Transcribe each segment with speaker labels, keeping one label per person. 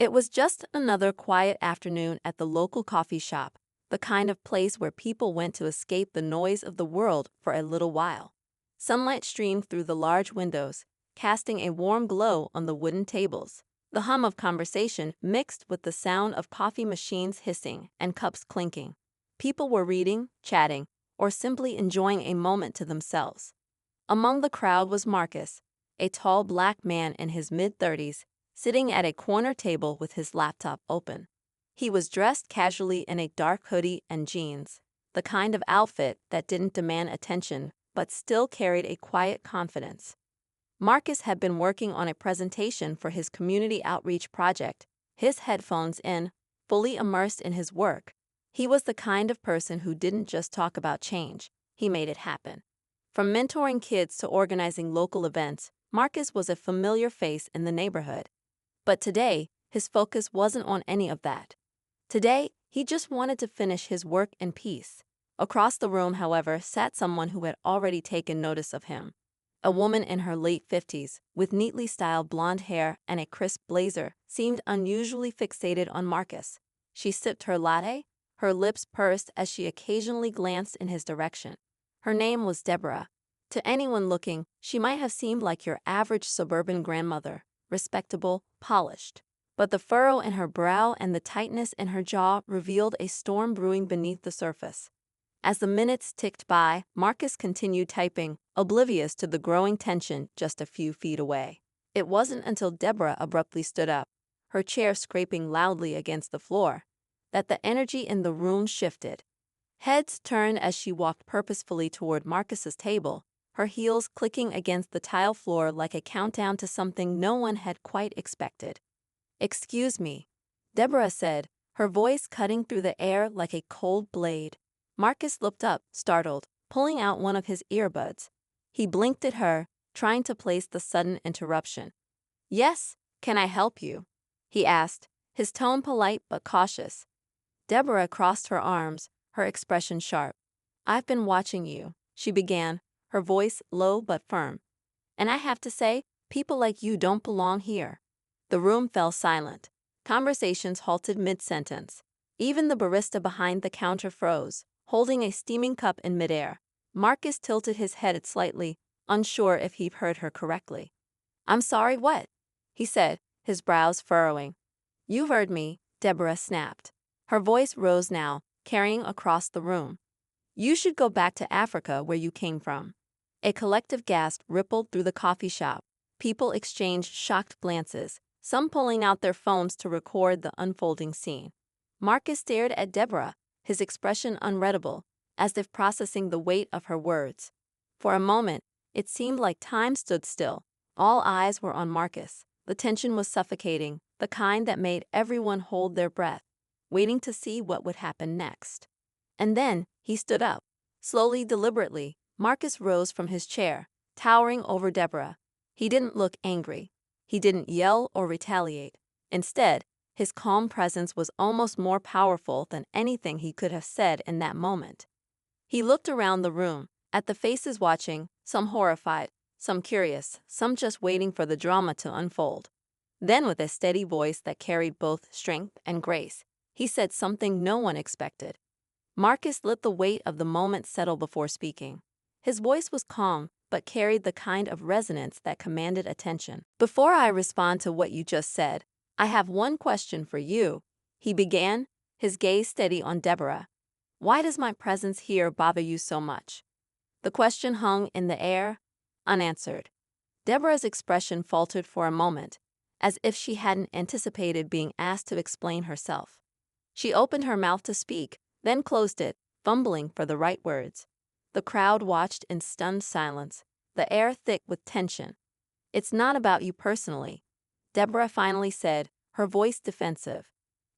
Speaker 1: It was just another quiet afternoon at the local coffee shop, the kind of place where people went to escape the noise of the world for a little while. Sunlight streamed through the large windows, casting a warm glow on the wooden tables. The hum of conversation mixed with the sound of coffee machines hissing and cups clinking. People were reading, chatting, or simply enjoying a moment to themselves. Among the crowd was Marcus, a tall black man in his mid-30s, sitting at a corner table with his laptop open. He was dressed casually in a dark hoodie and jeans, the kind of outfit that didn't demand attention but still carried a quiet confidence. Marcus had been working on a presentation for his community outreach project, his headphones in, fully immersed in his work. He was the kind of person who didn't just talk about change, he made it happen. From mentoring kids to organizing local events, Marcus was a familiar face in the neighborhood. But today, his focus wasn't on any of that. Today, he just wanted to finish his work in peace. Across the room, however, sat someone who had already taken notice of him. A woman in her late 50s, with neatly styled blonde hair and a crisp blazer, seemed unusually fixated on Marcus. She sipped her latte, her lips pursed as she occasionally glanced in his direction. Her name was Deborah. To anyone looking, she might have seemed like your average suburban grandmother, respectable, polished. But the furrow in her brow and the tightness in her jaw revealed a storm brewing beneath the surface. As the minutes ticked by, Marcus continued typing, oblivious to the growing tension just a few feet away. It wasn't until Deborah abruptly stood up, her chair scraping loudly against the floor, that the energy in the room shifted. Heads turned as she walked purposefully toward Marcus's table, her heels clicking against the tile floor like a countdown to something no one had quite expected. "Excuse me," Deborah said, her voice cutting through the air like a cold blade. Marcus looked up, startled, pulling out one of his earbuds. He blinked at her, trying to place the sudden interruption. "Yes, can I help you?" he asked, his tone polite but cautious. Deborah crossed her arms, her expression sharp. "I've been watching you," she began, her voice low but firm. "And I have to say, people like you don't belong here." The room fell silent. Conversations halted mid-sentence. Even the barista behind the counter froze, holding a steaming cup in midair. Marcus tilted his head slightly, unsure if he heard her correctly. "I'm sorry, what?" he said, his brows furrowing. "You heard me," Deborah snapped. Her voice rose now, carrying across the room. "You should go back to Africa where you came from." A collective gasp rippled through the coffee shop. People exchanged shocked glances, some pulling out their phones to record the unfolding scene. Marcus stared at Deborah, his expression unreadable, as if processing the weight of her words. For a moment, it seemed like time stood still. All eyes were on Marcus. The tension was suffocating, the kind that made everyone hold their breath, waiting to see what would happen next. And then, he stood up. Slowly, deliberately, Marcus rose from his chair, towering over Deborah. He didn't look angry. He didn't yell or retaliate. Instead, his calm presence was almost more powerful than anything he could have said in that moment. He looked around the room, at the faces watching, some horrified, some curious, some just waiting for the drama to unfold. Then, with a steady voice that carried both strength and grace, he said something no one expected. Marcus let the weight of the moment settle before speaking. His voice was calm, but carried the kind of resonance that commanded attention. "Before I respond to what you just said, I have one question for you," he began, his gaze steady on Deborah. "Why does my presence here bother you so much?" The question hung in the air, unanswered. Deborah's expression faltered for a moment, as if she hadn't anticipated being asked to explain herself. She opened her mouth to speak, then closed it, fumbling for the right words. The crowd watched in stunned silence, the air thick with tension. "It's not about you personally," Deborah finally said, her voice defensive.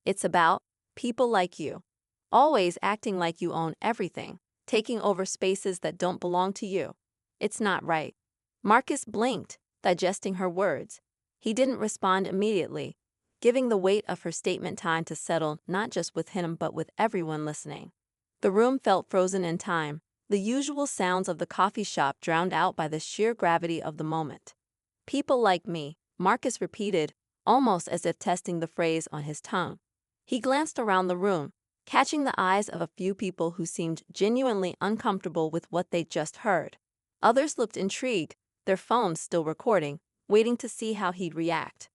Speaker 1: "It's about people like you, always acting like you own everything, taking over spaces that don't belong to you. It's not right." Marcus blinked, digesting her words. He didn't respond immediately, giving the weight of her statement time to settle not just with him but with everyone listening. The room felt frozen in time, the usual sounds of the coffee shop drowned out by the sheer gravity of the moment. "People like me," Marcus repeated, almost as if testing the phrase on his tongue. He glanced around the room, catching the eyes of a few people who seemed genuinely uncomfortable with what they'd just heard. Others looked intrigued, their phones still recording, waiting to see how he'd react.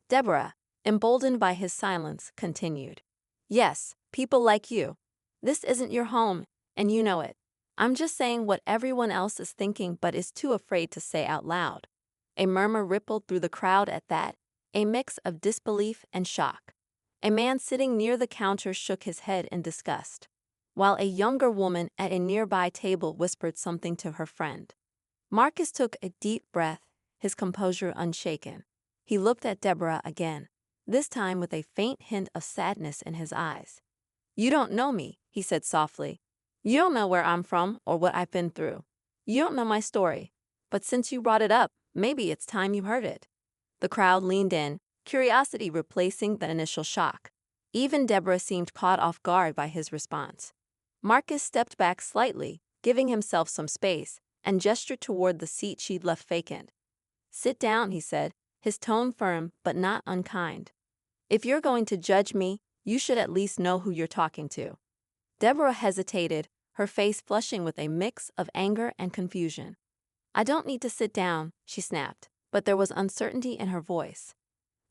Speaker 1: Deborah, emboldened by his silence, continued. Yes, people like you. This isn't your home, and you know it. I'm just saying what everyone else is thinking but is too afraid to say out loud. A murmur rippled through the crowd at that, a mix of disbelief and shock. A man sitting near the counter shook his head in disgust, while a younger woman at a nearby table whispered something to her friend. Marcus took a deep breath, his composure unshaken. He looked at Deborah again, this time with a faint hint of sadness in his eyes. You don't know me, he said softly. You don't know where I'm from or what I've been through. You don't know my story. But since you brought it up, maybe it's time you heard it. The crowd leaned in, curiosity replacing the initial shock. Even Deborah seemed caught off guard by his response. Marcus stepped back slightly, giving himself some space, and gestured toward the seat she'd left vacant. Sit down, he said, his tone firm but not unkind. If you're going to judge me, you should at least know who you're talking to. Deborah hesitated, her face flushing with a mix of anger and confusion. I don't need to sit down, she snapped, but there was uncertainty in her voice.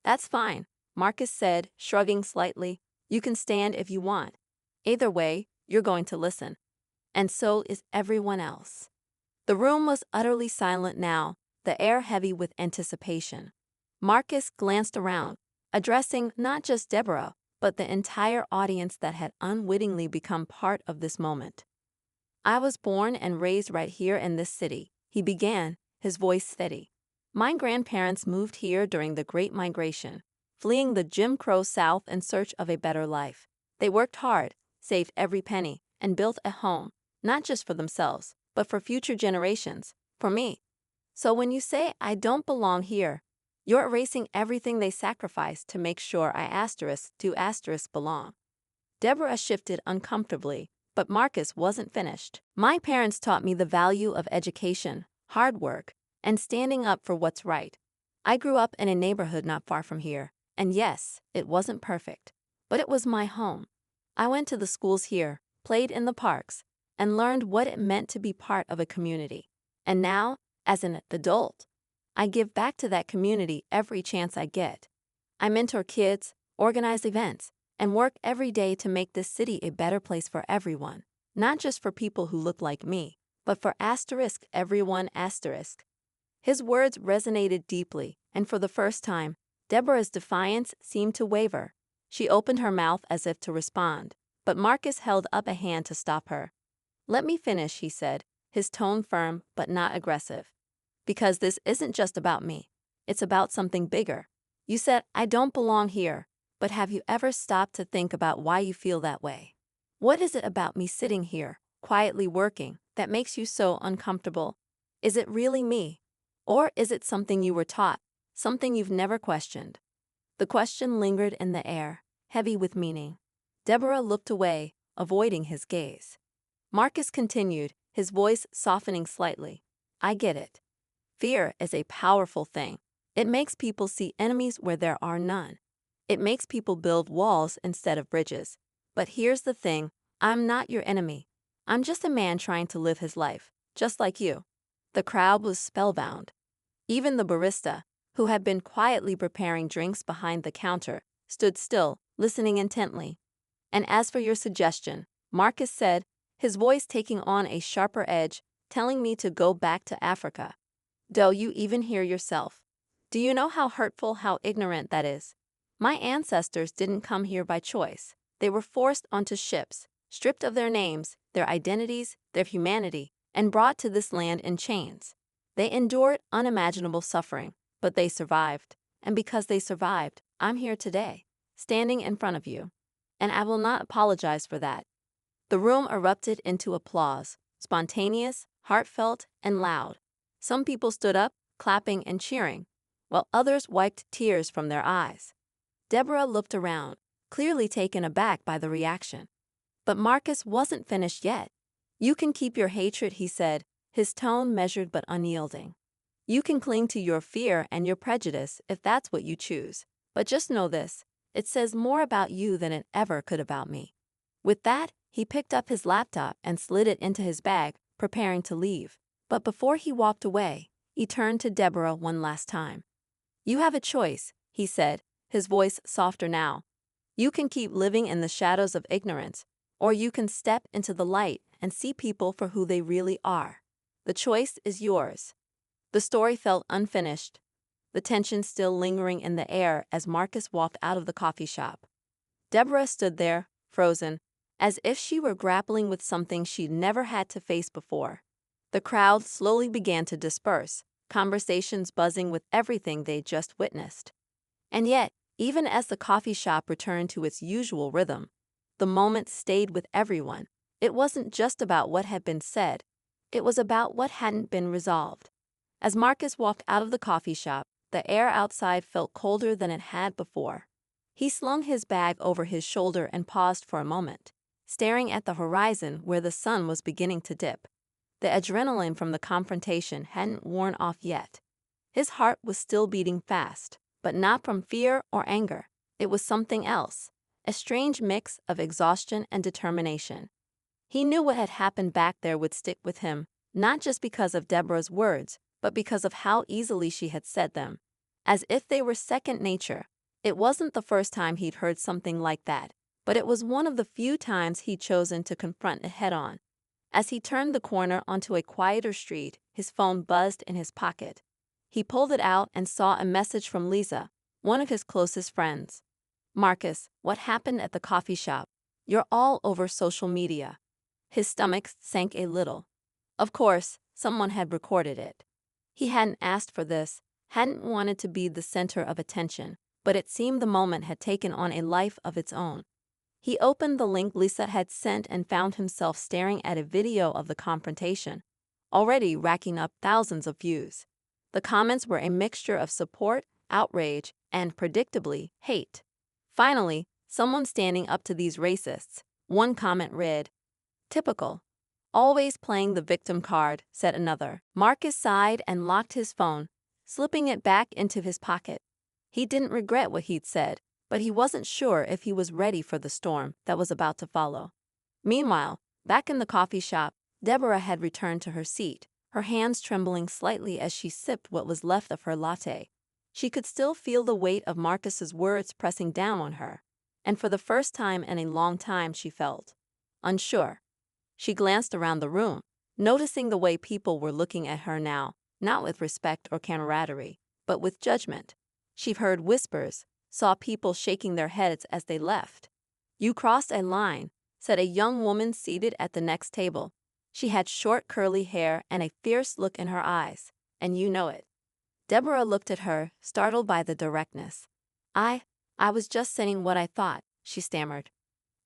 Speaker 1: That's fine, Marcus said, shrugging slightly. You can stand if you want. Either way, you're going to listen. And so is everyone else. The room was utterly silent now, the air heavy with anticipation. Marcus glanced around, addressing not just Deborah, but the entire audience that had unwittingly become part of this moment. I was born and raised right here in this city, he began, his voice steady. My grandparents moved here during the Great Migration, fleeing the Jim Crow South in search of a better life. They worked hard, saved every penny, and built a home, not just for themselves, but for future generations, for me. So when you say I don't belong here, you're erasing everything they sacrificed to make sure I do belong. Deborah shifted uncomfortably, but Marcus wasn't finished. My parents taught me the value of education, hard work, and standing up for what's right. I grew up in a neighborhood not far from here, and yes, it wasn't perfect, but it was my home. I went to the schools here, played in the parks, and learned what it meant to be part of a community. And now, as an adult, I give back to that community every chance I get. I mentor kids, organize events, and work every day to make this city a better place for everyone, not just for people who look like me, but for everyone. His words resonated deeply, and for the first time, Deborah's defiance seemed to waver. She opened her mouth as if to respond, but Marcus held up a hand to stop her. Let me finish, he said, his tone firm but not aggressive. Because this isn't just about me. It's about something bigger. You said, I don't belong here, but have you ever stopped to think about why you feel that way? What is it about me sitting here, quietly working, that makes you so uncomfortable? Is it really me? Or is it something you were taught, something you've never questioned? The question lingered in the air, heavy with meaning. Deborah looked away, avoiding his gaze. Marcus continued, his voice softening slightly. I get it. Fear is a powerful thing. It makes people see enemies where there are none. It makes people build walls instead of bridges. But here's the thing, I'm not your enemy. I'm just a man trying to live his life, just like you. The crowd was spellbound. Even the barista, who had been quietly preparing drinks behind the counter, stood still, listening intently. And as for your suggestion, Marcus said, his voice taking on a sharper edge, telling me to go back to Africa. Do you even hear yourself? Do you know how hurtful, how ignorant that is? My ancestors didn't come here by choice. They were forced onto ships, stripped of their names, their identities, their humanity, and brought to this land in chains. They endured unimaginable suffering, but they survived. And because they survived, I'm here today, standing in front of you. And I will not apologize for that. The room erupted into applause, spontaneous, heartfelt, and loud. Some people stood up, clapping and cheering, while others wiped tears from their eyes. Deborah looked around, clearly taken aback by the reaction. But Marcus wasn't finished yet. You can keep your hatred, he said, his tone measured but unyielding. You can cling to your fear and your prejudice if that's what you choose. But just know this, it says more about you than it ever could about me." With that, he picked up his laptop and slid it into his bag, preparing to leave. But before he walked away, he turned to Deborah one last time. "You have a choice," he said, his voice softer now. "You can keep living in the shadows of ignorance, or you can step into the light and see people for who they really are. The choice is yours." The story felt unfinished, the tension still lingering in the air as Marcus walked out of the coffee shop. Deborah stood there, frozen, as if she were grappling with something she'd never had to face before. The crowd slowly began to disperse, conversations buzzing with everything they'd just witnessed. And yet, even as the coffee shop returned to its usual rhythm, the moment stayed with everyone. It wasn't just about what had been said, it was about what hadn't been resolved. As Marcus walked out of the coffee shop, the air outside felt colder than it had before. He slung his bag over his shoulder and paused for a moment, staring at the horizon where the sun was beginning to dip. The adrenaline from the confrontation hadn't worn off yet. His heart was still beating fast, but not from fear or anger. It was something else, a strange mix of exhaustion and determination. He knew what had happened back there would stick with him, not just because of Deborah's words, but because of how easily she had said them, as if they were second nature. It wasn't the first time he'd heard something like that, but it was one of the few times he'd chosen to confront it head-on. As he turned the corner onto a quieter street, his phone buzzed in his pocket. He pulled it out and saw a message from Lisa, one of his closest friends. "Marcus, what happened at the coffee shop? You're all over social media." His stomach sank a little. Of course, someone had recorded it. He hadn't asked for this, hadn't wanted to be the center of attention, but it seemed the moment had taken on a life of its own. He opened the link Lisa had sent and found himself staring at a video of the confrontation, already racking up thousands of views. The comments were a mixture of support, outrage, and, predictably, hate. Finally, someone standing up to these racists. One comment read, "Typical. Always playing the victim card," said another. Marcus sighed and locked his phone, slipping it back into his pocket. He didn't regret what he'd said, but he wasn't sure if he was ready for the storm that was about to follow. Meanwhile, back in the coffee shop, Deborah had returned to her seat, her hands trembling slightly as she sipped what was left of her latte. She could still feel the weight of Marcus's words pressing down on her, and for the first time in a long time she felt unsure. She glanced around the room, noticing the way people were looking at her now, not with respect or camaraderie, but with judgment. She heard whispers, saw people shaking their heads as they left. "You crossed a line," said a young woman seated at the next table. She had short curly hair and a fierce look in her eyes, and you know it. Deborah looked at her, startled by the directness. I was just saying what I thought," she stammered.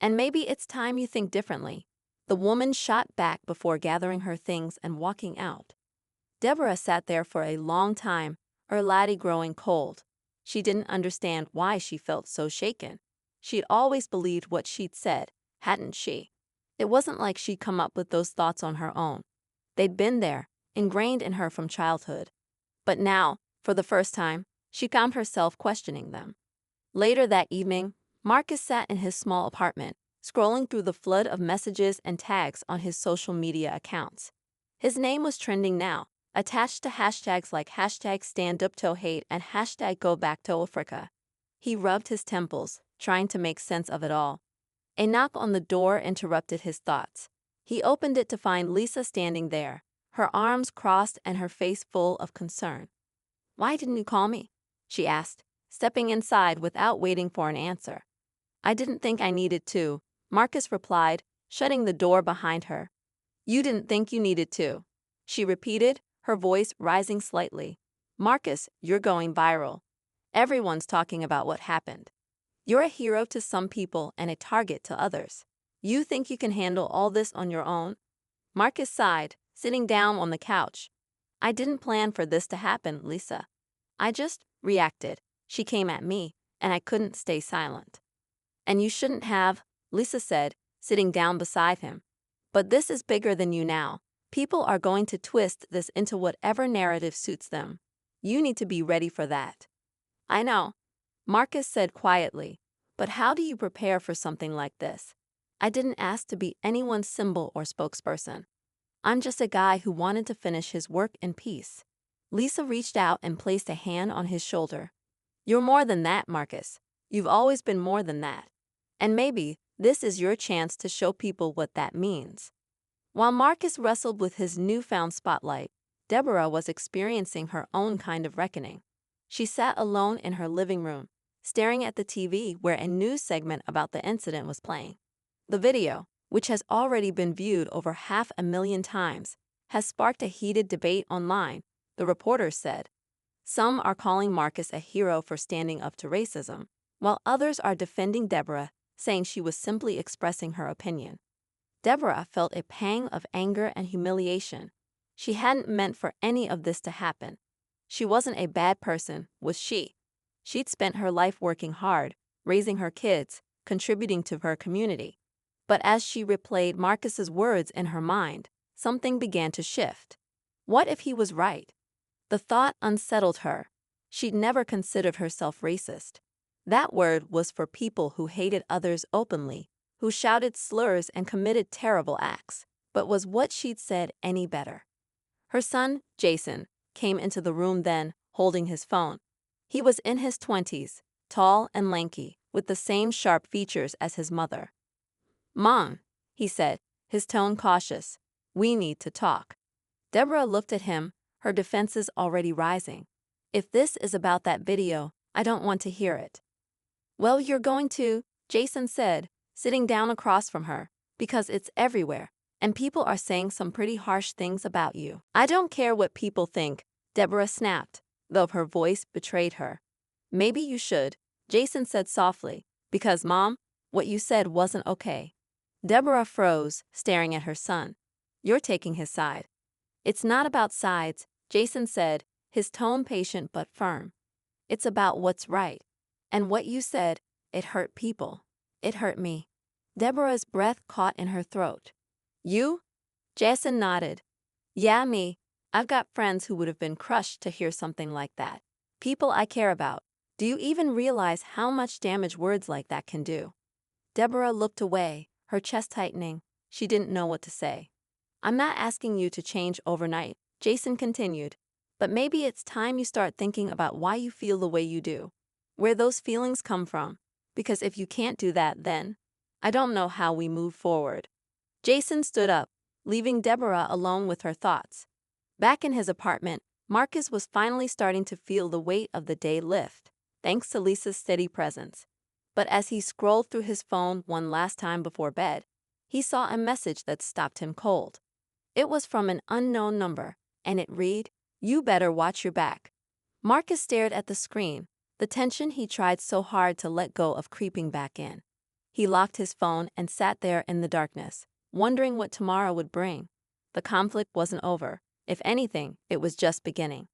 Speaker 1: "And maybe it's time you think differently." The woman shot back before gathering her things and walking out. Deborah sat there for a long time, her latte growing cold. She didn't understand why she felt so shaken. She'd always believed what she'd said, hadn't she? It wasn't like she'd come up with those thoughts on her own. They'd been there, ingrained in her from childhood. But now, for the first time, she found herself questioning them. Later that evening, Marcus sat in his small apartment, scrolling through the flood of messages and tags on his social media accounts. His name was trending now, attached to hashtags like #StandUpToHate and #GoBackToAfrica. He rubbed his temples, trying to make sense of it all. A knock on the door interrupted his thoughts. He opened it to find Lisa standing there, her arms crossed and her face full of concern. "Why didn't you call me?" she asked, stepping inside without waiting for an answer. "I didn't think I needed to," Marcus replied, shutting the door behind her. "You didn't think you needed to," she repeated, her voice rising slightly. "Marcus, you're going viral. Everyone's talking about what happened. You're a hero to some people and a target to others. You think you can handle all this on your own?" Marcus sighed, sitting down on the couch. "I didn't plan for this to happen, Lisa. I just reacted. She came at me, and I couldn't stay silent." "And you shouldn't have," Lisa said, sitting down beside him. "But this is bigger than you now. People are going to twist this into whatever narrative suits them. You need to be ready for that." "I know." Marcus said quietly. But how do you prepare for something like this? I didn't ask to be anyone's symbol or spokesperson. I'm just a guy who wanted to finish his work in peace. Lisa reached out and placed a hand on his shoulder. You're more than that, Marcus. You've always been more than that. And maybe this is your chance to show people what that means. While Marcus wrestled with his newfound spotlight, Deborah was experiencing her own kind of reckoning. She sat alone in her living room, staring at the TV where a news segment about the incident was playing. The video, which has already been viewed over 500,000 times, has sparked a heated debate online, the reporters said. Some are calling Marcus a hero for standing up to racism, while others are defending Deborah, saying she was simply expressing her opinion. Deborah felt a pang of anger and humiliation. She hadn't meant for any of this to happen. She wasn't a bad person, was she? She'd spent her life working hard, raising her kids, contributing to her community. But as she replayed Marcus's words in her mind, something began to shift. What if he was right? The thought unsettled her. She'd never considered herself racist. That word was for people who hated others openly, who shouted slurs and committed terrible acts. But was what she'd said any better? Her son, Jason, came into the room then, holding his phone. He was in his 20s, tall and lanky, with the same sharp features as his mother. Mom, he said, his tone cautious, we need to talk. Deborah looked at him, her defenses already rising. If this is about that video, I don't want to hear it. Well, you're going to, Jason said, sitting down across from her, because it's everywhere, and people are saying some pretty harsh things about you. I don't care what people think, Deborah snapped, though her voice betrayed her. Maybe you should, Jason said softly, because, Mom, what you said wasn't okay. Deborah froze, staring at her son. You're taking his side. It's not about sides, Jason said, his tone patient but firm. It's about what's right. And what you said, it hurt people. It hurt me. Deborah's breath caught in her throat. You? Jason nodded. Yeah, me. I've got friends who would have been crushed to hear something like that. People I care about. Do you even realize how much damage words like that can do? Deborah looked away, her chest tightening. She didn't know what to say. I'm not asking you to change overnight, Jason continued. But maybe it's time you start thinking about why you feel the way you do. Where those feelings come from. Because if you can't do that, then I don't know how we move forward. Jason stood up, leaving Deborah alone with her thoughts. Back in his apartment, Marcus was finally starting to feel the weight of the day lift, thanks to Lisa's steady presence. But as he scrolled through his phone one last time before bed, he saw a message that stopped him cold. It was from an unknown number, and it read, "You better watch your back." Marcus stared at the screen, the tension he tried so hard to let go of creeping back in. He locked his phone and sat there in the darkness, wondering what tomorrow would bring. The conflict wasn't over. If anything, it was just beginning.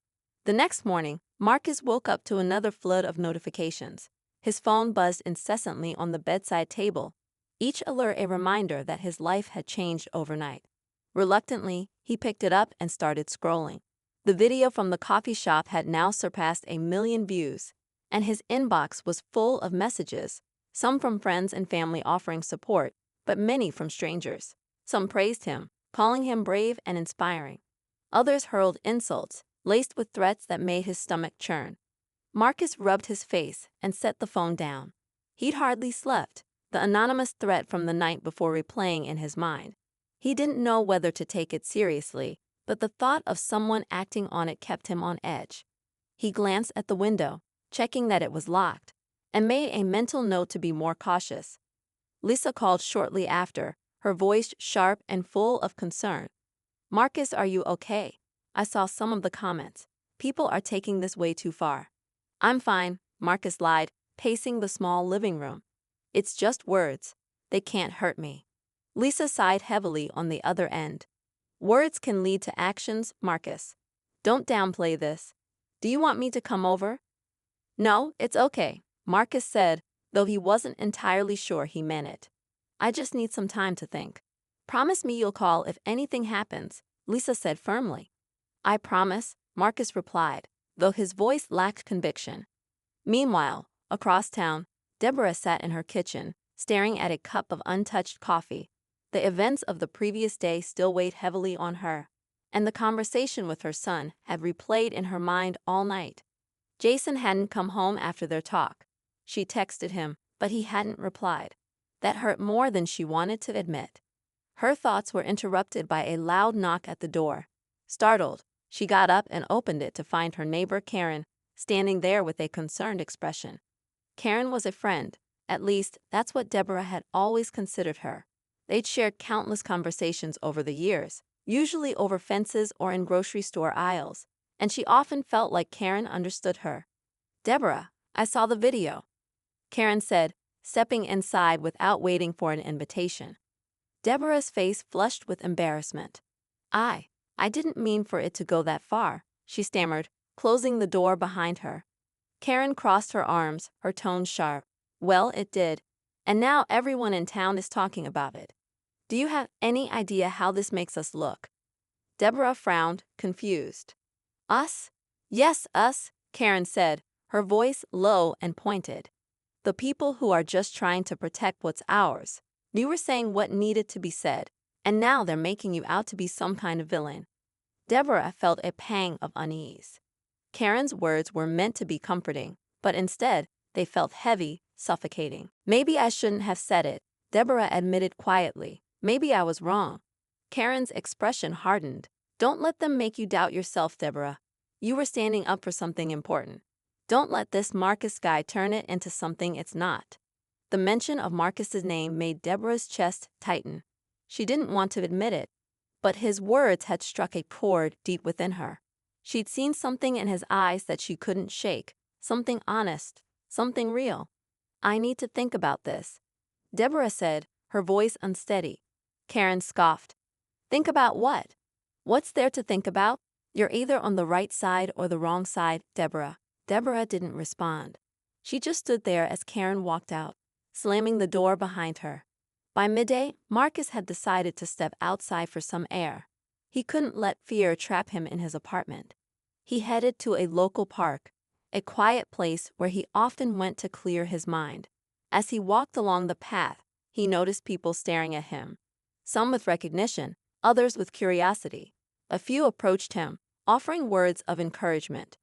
Speaker 1: The next morning, Marcus woke up to another flood of notifications. His phone buzzed incessantly on the bedside table, each alert a reminder that his life had changed overnight. Reluctantly, he picked it up and started scrolling. The video from the coffee shop had now surpassed 1 million views, and his inbox was full of messages, some from friends and family offering support, but many from strangers. Some praised him, calling him brave and inspiring. Others hurled insults, laced with threats that made his stomach churn. Marcus rubbed his face and set the phone down. He'd hardly slept, the anonymous threat from the night before replaying in his mind. He didn't know whether to take it seriously, but the thought of someone acting on it kept him on edge. He glanced at the window, checking that it was locked, and made a mental note to be more cautious. Lisa called shortly after, her voice sharp and full of concern. Marcus, are you okay? I saw some of the comments. People are taking this way too far. I'm fine, Marcus lied, pacing the small living room. It's just words. They can't hurt me. Lisa sighed heavily on the other end. Words can lead to actions, Marcus. Don't downplay this. Do you want me to come over? No, it's okay, Marcus said, though he wasn't entirely sure he meant it. I just need some time to think. Promise me you'll call if anything happens, Lisa said firmly. I promise, Marcus replied, though his voice lacked conviction. Meanwhile, Across town, Deborah sat in her kitchen, staring at a cup of untouched coffee. The events of the previous day still weighed heavily on her, and the conversation with her son had replayed in her mind all night. Jason hadn't come home after their talk. She texted him, but he hadn't replied. That hurt more than she wanted to admit. Her thoughts were interrupted by a loud knock at the door. Startled, she got up and opened it to find her neighbor Karen standing there with a concerned expression. Karen was a friend, at least that's what Deborah had always considered her. They'd shared countless conversations over the years, usually over fences or in grocery store aisles, and she often felt like Karen understood her. "Deborah, I saw the video," Karen said, stepping inside without waiting for an invitation. Deborah's face flushed with embarrassment. I didn't mean for it to go that far," she stammered, closing the door behind her. Karen crossed her arms, her tone sharp. "Well, it did. And now everyone in town is talking about it. Do you have any idea how this makes us look?" Deborah frowned, confused. "Us?" "Yes, us," Karen said, her voice low and pointed. "The people who are just trying to protect what's ours. You were saying what needed to be said, and now they're making you out to be some kind of villain." Deborah felt a pang of unease. Karen's words were meant to be comforting, but instead, they felt heavy, suffocating. "Maybe I shouldn't have said it," Deborah admitted quietly. "Maybe I was wrong." Karen's expression hardened. "Don't let them make you doubt yourself, Deborah. You were standing up for something important. Don't let this Marcus guy turn it into something it's not." The mention of Marcus's name made Deborah's chest tighten. She didn't want to admit it, but his words had struck a chord deep within her. She'd seen something in his eyes that she couldn't shake, something honest, something real. "I need to think about this," Deborah said, her voice unsteady. Karen scoffed. "Think about what? What's there to think about? You're either on the right side or the wrong side, Deborah." Deborah didn't respond. She just stood there as Karen walked out, slamming the door behind her. By midday, Marcus had decided to step outside for some air. He couldn't let fear trap him in his apartment. He headed to a local park, a quiet place where he often went to clear his mind. As he walked along the path, he noticed people staring at him. Some with recognition, others with curiosity. A few approached him, offering words of encouragement.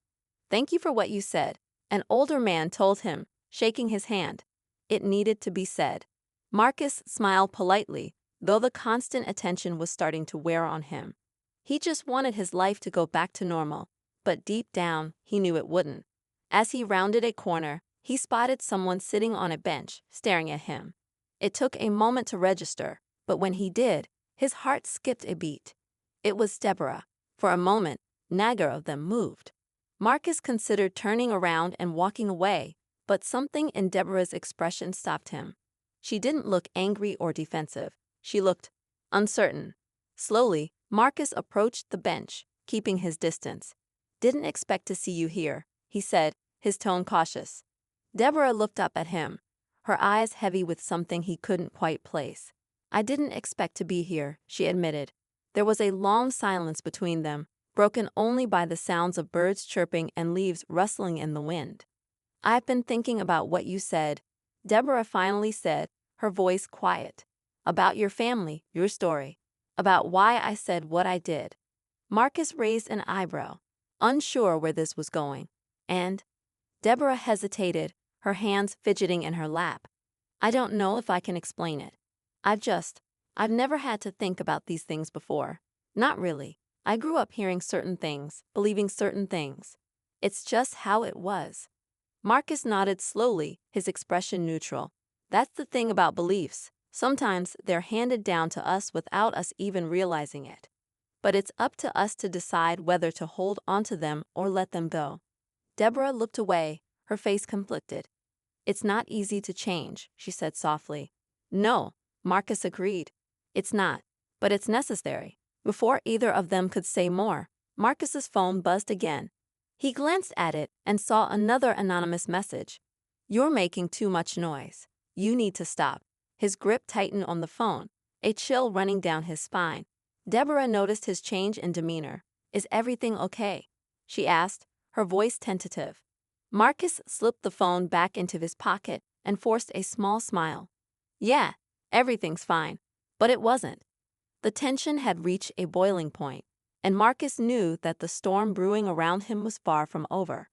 Speaker 1: "Thank you for what you said," an older man told him, shaking his hand. It needed to be said. Marcus smiled politely, though the constant attention was starting to wear on him. He just wanted his life to go back to normal, but deep down, he knew it wouldn't. As he rounded a corner, he spotted someone sitting on a bench, staring at him. It took a moment to register, but when he did, his heart skipped a beat. It was Deborah. For a moment, neither of them moved. Marcus considered turning around and walking away, but something in Deborah's expression stopped him. She didn't look angry or defensive. She looked uncertain. Slowly, Marcus approached the bench, keeping his distance. "Didn't expect to see you here," he said, his tone cautious. Deborah looked up at him, her eyes heavy with something he couldn't quite place. "I didn't expect to be here," she admitted. There was a long silence between them, broken only by the sounds of birds chirping and leaves rustling in the wind. "I've been thinking about what you said," Deborah finally said, her voice quiet. "About your family, your story. About why I said what I did." Marcus raised an eyebrow, unsure where this was going. "And?" Deborah hesitated, her hands fidgeting in her lap. "I don't know if I can explain it. I've never had to think about these things before. Not really. I grew up hearing certain things, believing certain things. It's just how it was." Marcus nodded slowly, his expression neutral. "That's the thing about beliefs. Sometimes they're handed down to us without us even realizing it. But it's up to us to decide whether to hold onto them or let them go." Deborah looked away, her face conflicted. "It's not easy to change," she said softly. "No," Marcus agreed. "It's not, but it's necessary." Before either of them could say more, Marcus's phone buzzed again. He glanced at it and saw another anonymous message. "You're making too much noise. You need to stop." His grip tightened on the phone, a chill running down his spine. Deborah noticed his change in demeanor. "Is everything okay?" she asked, her voice tentative. Marcus slipped the phone back into his pocket and forced a small smile. Yeah, everything's fine. But it wasn't. The tension had reached a boiling point, and Marcus knew that the storm brewing around him was far from over.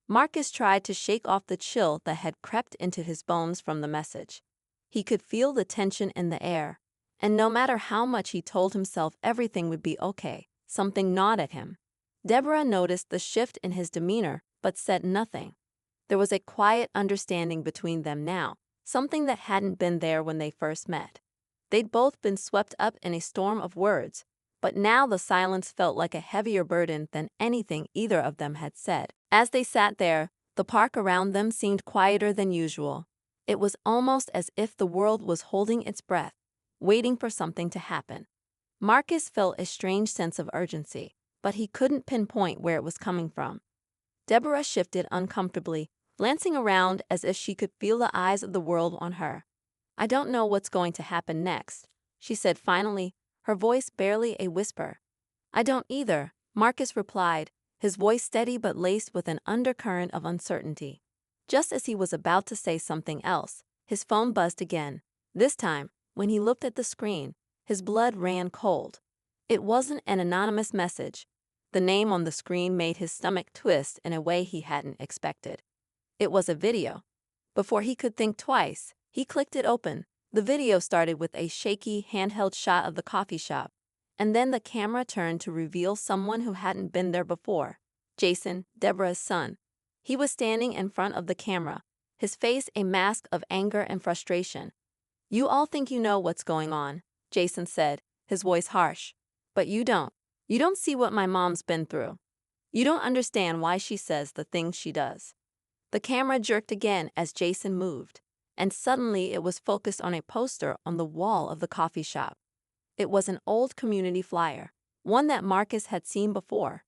Speaker 1: Marcus tried to shake off the chill that had crept into his bones from the message. He could feel the tension in the air, and no matter how much he told himself everything would be okay, something gnawed at him. Deborah noticed the shift in his demeanor but said nothing. There was a quiet understanding between them now, something that hadn't been there when they first met. They'd both been swept up in a storm of words, but now the silence felt like a heavier burden than anything either of them had said. As they sat there, the park around them seemed quieter than usual. It was almost as if the world was holding its breath, waiting for something to happen. Marcus felt a strange sense of urgency, but he couldn't pinpoint where it was coming from. Deborah shifted uncomfortably, glancing around as if she could feel the eyes of the world on her. I don't know what's going to happen next, she said finally, her voice barely a whisper. I don't either, Marcus replied, his voice steady but laced with an undercurrent of uncertainty. Just as he was about to say something else, his phone buzzed again. This time, when he looked at the screen, his blood ran cold. It wasn't an anonymous message. The name on the screen made his stomach twist in a way he hadn't expected. It was a video. Before he could think twice, he clicked it open. The video started with a shaky, handheld shot of the coffee shop, and then the camera turned to reveal someone who hadn't been there before. Jason, Deborah's son. He was standing in front of the camera, his face a mask of anger and frustration. You all think you know what's going on, Jason said, his voice harsh. But you don't. You don't see what my mom's been through. You don't understand why she says the things she does. The camera jerked again as Jason moved, and suddenly it was focused on a poster on the wall of the coffee shop. It was an old community flyer, one that Marcus had seen before.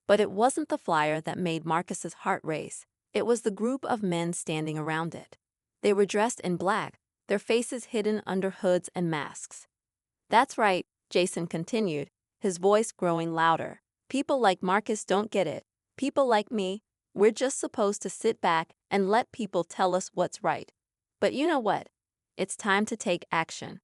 Speaker 1: But it wasn't the flyer that made Marcus's heart race. It was the group of men standing around it. They were dressed in black, their faces hidden under hoods and masks. That's right, Jason continued, his voice growing louder. People like Marcus don't get it. People like me, we're just supposed to sit back and let people tell us what's right. But you know what? It's time to take action.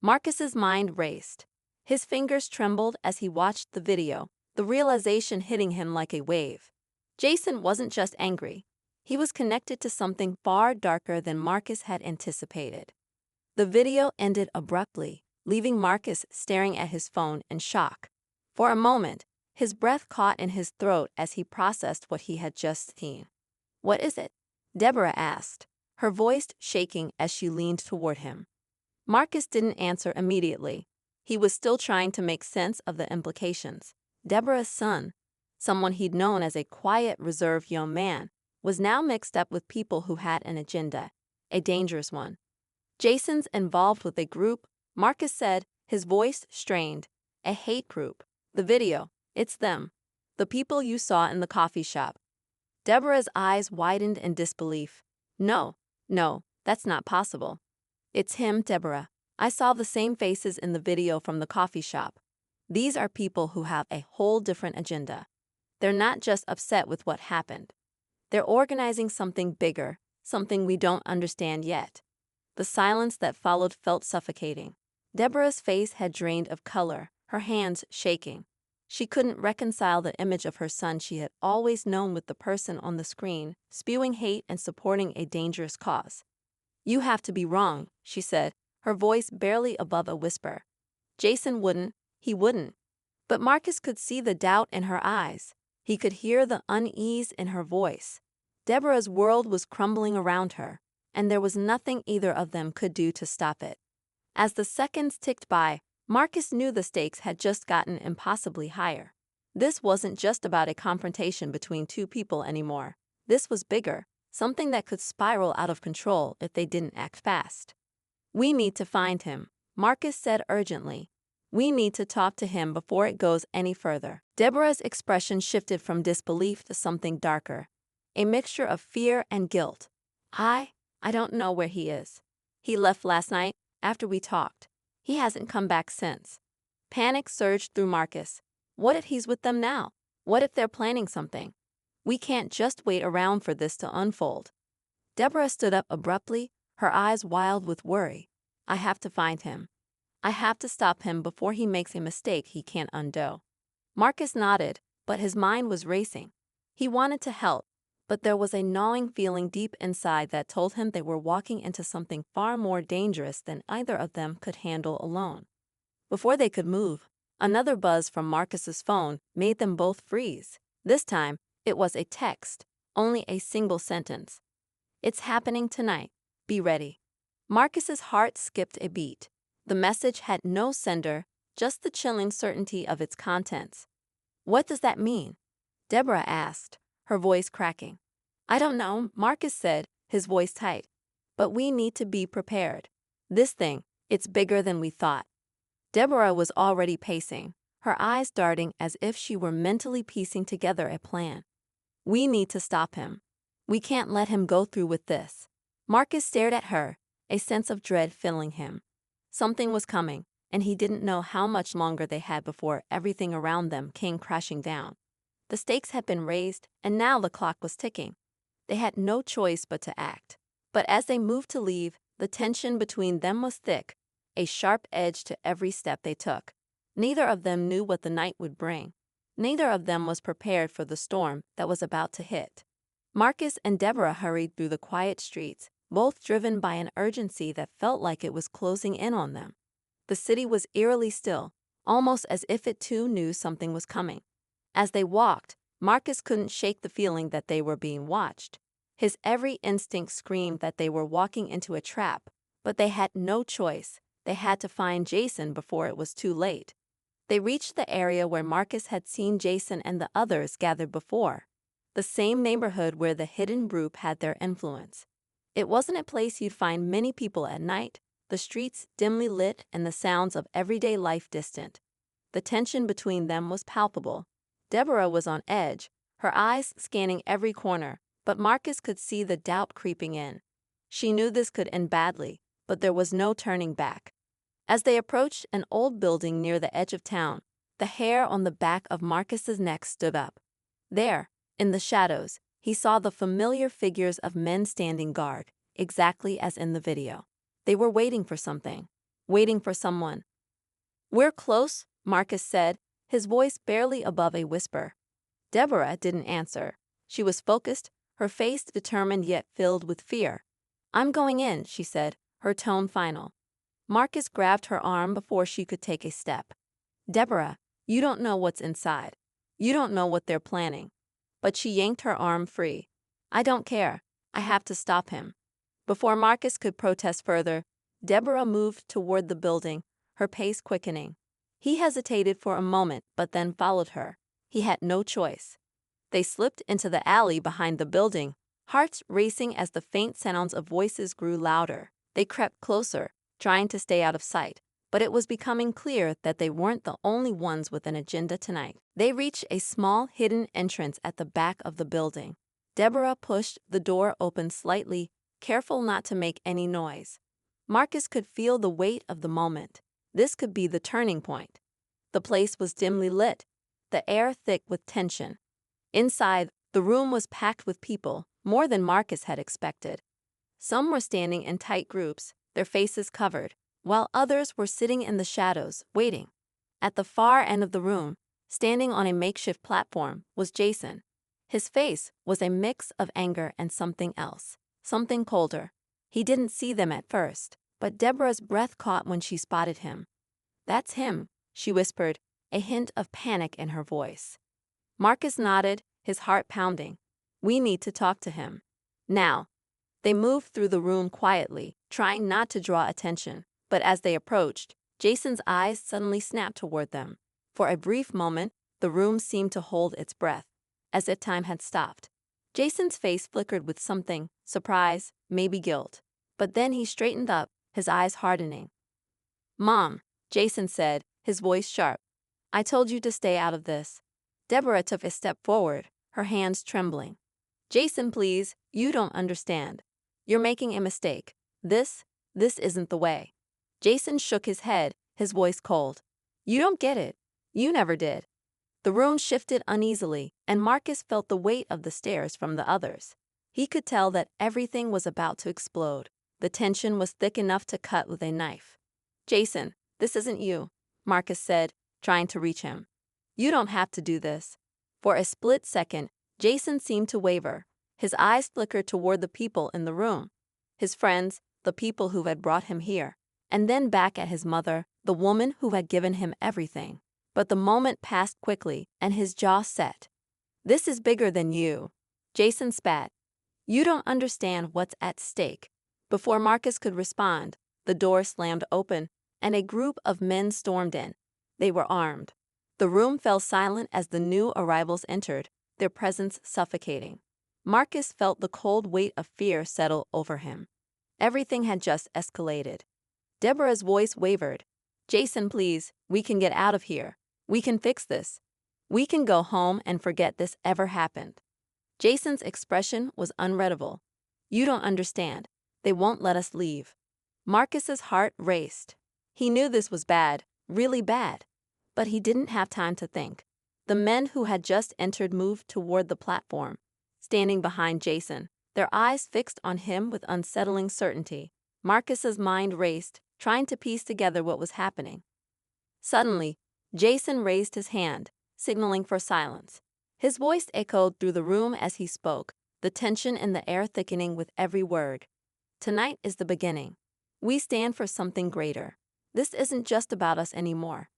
Speaker 1: Marcus's mind raced. His fingers trembled as he watched the video, the realization hitting him like a wave. Jason wasn't just angry. He was connected to something far darker than Marcus had anticipated. The video ended abruptly, leaving Marcus staring at his phone in shock. For a moment, his breath caught in his throat as he processed what he had just seen. What is it? Deborah asked, her voice shaking as she leaned toward him. Marcus didn't answer immediately. He was still trying to make sense of the implications. Deborah's son, someone he'd known as a quiet, reserved young man, was now mixed up with people who had an agenda, a dangerous one. Jason's involved with a group, Marcus said, his voice strained. A hate group. The video, it's them. The people you saw in the coffee shop. Deborah's eyes widened in disbelief. No, that's not possible. It's him, Deborah. I saw the same faces in the video from the coffee shop. These are people who have a whole different agenda. They're not just upset with what happened. They're organizing something bigger, something we don't understand yet. The silence that followed felt suffocating. Deborah's face had drained of color, her hands shaking. She couldn't reconcile the image of her son she had always known with the person on the screen, spewing hate and supporting a dangerous cause. You have to be wrong, she said, her voice barely above a whisper. Jason wouldn't. He wouldn't. But Marcus could see the doubt in her eyes. He could hear the unease in her voice. Deborah's world was crumbling around her, and there was nothing either of them could do to stop it. As the seconds ticked by, Marcus knew the stakes had just gotten impossibly higher. This wasn't just about a confrontation between two people anymore. This was bigger, something that could spiral out of control if they didn't act fast. We need to find him, Marcus said urgently. We need to talk to him before it goes any further. Deborah's expression shifted from disbelief to something darker, a mixture of fear and guilt. I don't know where he is. He left last night, after we talked. He hasn't come back since. Panic surged through Marcus. What if he's with them now? What if they're planning something? We can't just wait around for this to unfold. Deborah stood up abruptly, her eyes wild with worry. I have to find him. I have to stop him before he makes a mistake he can't undo. Marcus nodded, but his mind was racing. He wanted to help, but there was a gnawing feeling deep inside that told him they were walking into something far more dangerous than either of them could handle alone. Before they could move, another buzz from Marcus's phone made them both freeze. This time, it was a text, only a single sentence. It's happening tonight. Be ready. Marcus's heart skipped a beat. The message had no sender, just the chilling certainty of its contents. What does that mean? Deborah asked, her voice cracking. I don't know, Marcus said, his voice tight. But we need to be prepared. This thing, it's bigger than we thought. Deborah was already pacing, her eyes darting as if she were mentally piecing together a plan. We need to stop him. We can't let him go through with this. Marcus stared at her, a sense of dread filling him. Something was coming, and he didn't know how much longer they had before everything around them came crashing down. The stakes had been raised, and now the clock was ticking. They had no choice but to act. But as they moved to leave, the tension between them was thick, a sharp edge to every step they took. Neither of them knew what the night would bring. Neither of them was prepared for the storm that was about to hit. Marcus and Deborah hurried through the quiet streets, both driven by an urgency that felt like it was closing in on them. The city was eerily still, almost as if it too knew something was coming. As they walked, Marcus couldn't shake the feeling that they were being watched. His every instinct screamed that they were walking into a trap, but they had no choice. They had to find Jason before it was too late. They reached the area where Marcus had seen Jason and the others gathered before, the same neighborhood where the hidden group had their influence. It wasn't a place you'd find many people at night, the streets dimly lit and the sounds of everyday life distant. The tension between them was palpable. Deborah was on edge, her eyes scanning every corner, but Marcus could see the doubt creeping in. She knew this could end badly, but there was no turning back. As they approached an old building near the edge of town, the hair on the back of Marcus's neck stood up. There, in the shadows, he saw the familiar figures of men standing guard, exactly as in the video. They were waiting for something, waiting for someone. We're close, Marcus said, his voice barely above a whisper. Deborah didn't answer. She was focused, her face determined yet filled with fear. I'm going in, she said, her tone final. Marcus grabbed her arm before she could take a step. Deborah, you don't know what's inside. You don't know what they're planning. But she yanked her arm free. I don't care. I have to stop him. Before Marcus could protest further, Deborah moved toward the building, her pace quickening. He hesitated for a moment but then followed her. He had no choice. They slipped into the alley behind the building, hearts racing as the faint sounds of voices grew louder. They crept closer, trying to stay out of sight, but it was becoming clear that they weren't the only ones with an agenda tonight. They reached a small hidden entrance at the back of the building. Deborah pushed the door open slightly, careful not to make any noise. Marcus could feel the weight of the moment. This could be the turning point. The place was dimly lit, the air thick with tension. Inside, the room was packed with people, more than Marcus had expected. Some were standing in tight groups, their faces covered, while others were sitting in the shadows, waiting. At the far end of the room, standing on a makeshift platform, was Jason. His face was a mix of anger and something else, something colder. He didn't see them at first, but Deborah's breath caught when she spotted him. That's him, she whispered, a hint of panic in her voice. Marcus nodded, his heart pounding. We need to talk to him. Now. They moved through the room quietly, trying not to draw attention, but as they approached, Jason's eyes suddenly snapped toward them. For a brief moment, the room seemed to hold its breath, as if time had stopped. Jason's face flickered with something, surprise, maybe guilt. But then he straightened up, his eyes hardening. Mom, Jason said, his voice sharp. I told you to stay out of this. Deborah took a step forward, her hands trembling. Jason, please, you don't understand. You're making a mistake. This isn't the way. Jason shook his head, his voice cold. You don't get it. You never did. The room shifted uneasily, and Marcus felt the weight of the stares from the others. He could tell that everything was about to explode. The tension was thick enough to cut with a knife. "Jason, this isn't you," Marcus said, trying to reach him. "You don't have to do this." For a split second, Jason seemed to waver. His eyes flickered toward the people in the room. His friends, the people who had brought him here. And then back at his mother, the woman who had given him everything. But the moment passed quickly, and his jaw set. "This is bigger than you," Jason spat. "You don't understand what's at stake." Before Marcus could respond, the door slammed open, and a group of men stormed in. They were armed. The room fell silent as the new arrivals entered, their presence suffocating. Marcus felt the cold weight of fear settle over him. Everything had just escalated. Deborah's voice wavered. "Jason, please, we can get out of here. We can fix this. We can go home and forget this ever happened." Jason's expression was unreadable. "You don't understand. They won't let us leave." Marcus's heart raced. He knew this was bad, really bad. But he didn't have time to think. The men who had just entered moved toward the platform, standing behind Jason, their eyes fixed on him with unsettling certainty. Marcus's mind raced, trying to piece together what was happening. Suddenly, Jason raised his hand, signaling for silence. His voice echoed through the room as he spoke, the tension in the air thickening with every word. "Tonight is the beginning. We stand for something greater. This isn't just about us anymore.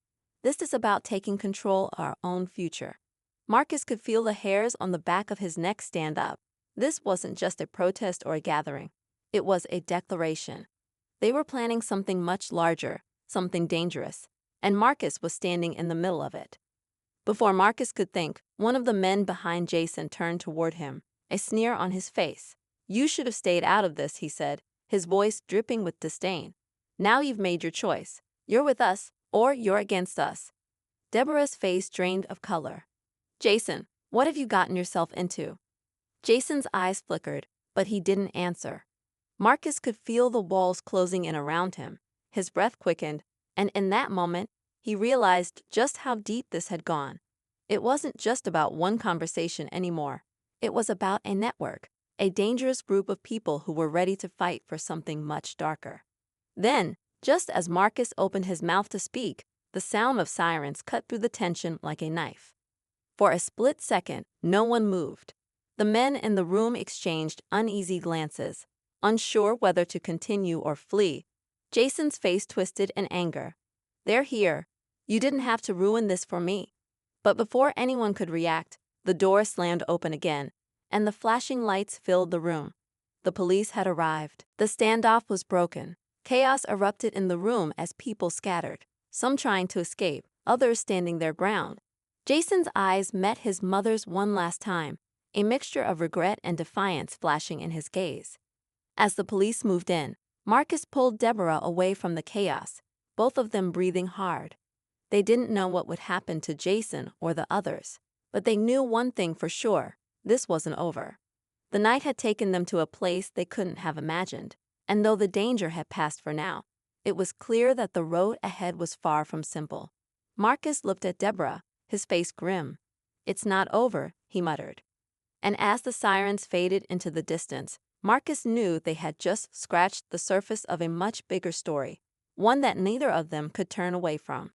Speaker 1: This is about taking control of our own future." Marcus could feel the hairs on the back of his neck stand up. This wasn't just a protest or a gathering. It was a declaration. They were planning something much larger, something dangerous, and Marcus was standing in the middle of it. Before Marcus could think, one of the men behind Jason turned toward him, a sneer on his face. "You should have stayed out of this," he said, his voice dripping with disdain. "Now you've made your choice. You're with us, or you're against us." Deborah's face drained of color. "Jason, what have you gotten yourself into?" Jason's eyes flickered, but he didn't answer. Marcus could feel the walls closing in around him. His breath quickened, and in that moment, he realized just how deep this had gone. It wasn't just about one conversation anymore. It was about a network, a dangerous group of people who were ready to fight for something much darker. Then, just as Marcus opened his mouth to speak, the sound of sirens cut through the tension like a knife. For a split second, no one moved. The men in the room exchanged uneasy glances, unsure whether to continue or flee. Jason's face twisted in anger. "They're here. You didn't have to ruin this for me." But before anyone could react, the door slammed open again, and the flashing lights filled the room. The police had arrived. The standoff was broken. Chaos erupted in the room as people scattered, some trying to escape, others standing their ground. Jason's eyes met his mother's one last time, a mixture of regret and defiance flashing in his gaze. As the police moved in, Marcus pulled Deborah away from the chaos, both of them breathing hard. They didn't know what would happen to Jason or the others, but they knew one thing for sure: this wasn't over. The night had taken them to a place they couldn't have imagined, and though the danger had passed for now, it was clear that the road ahead was far from simple. Marcus looked at Deborah, his face grim. "It's not over," he muttered. And as the sirens faded into the distance, Marcus knew they had just scratched the surface of a much bigger story, one that neither of them could turn away from.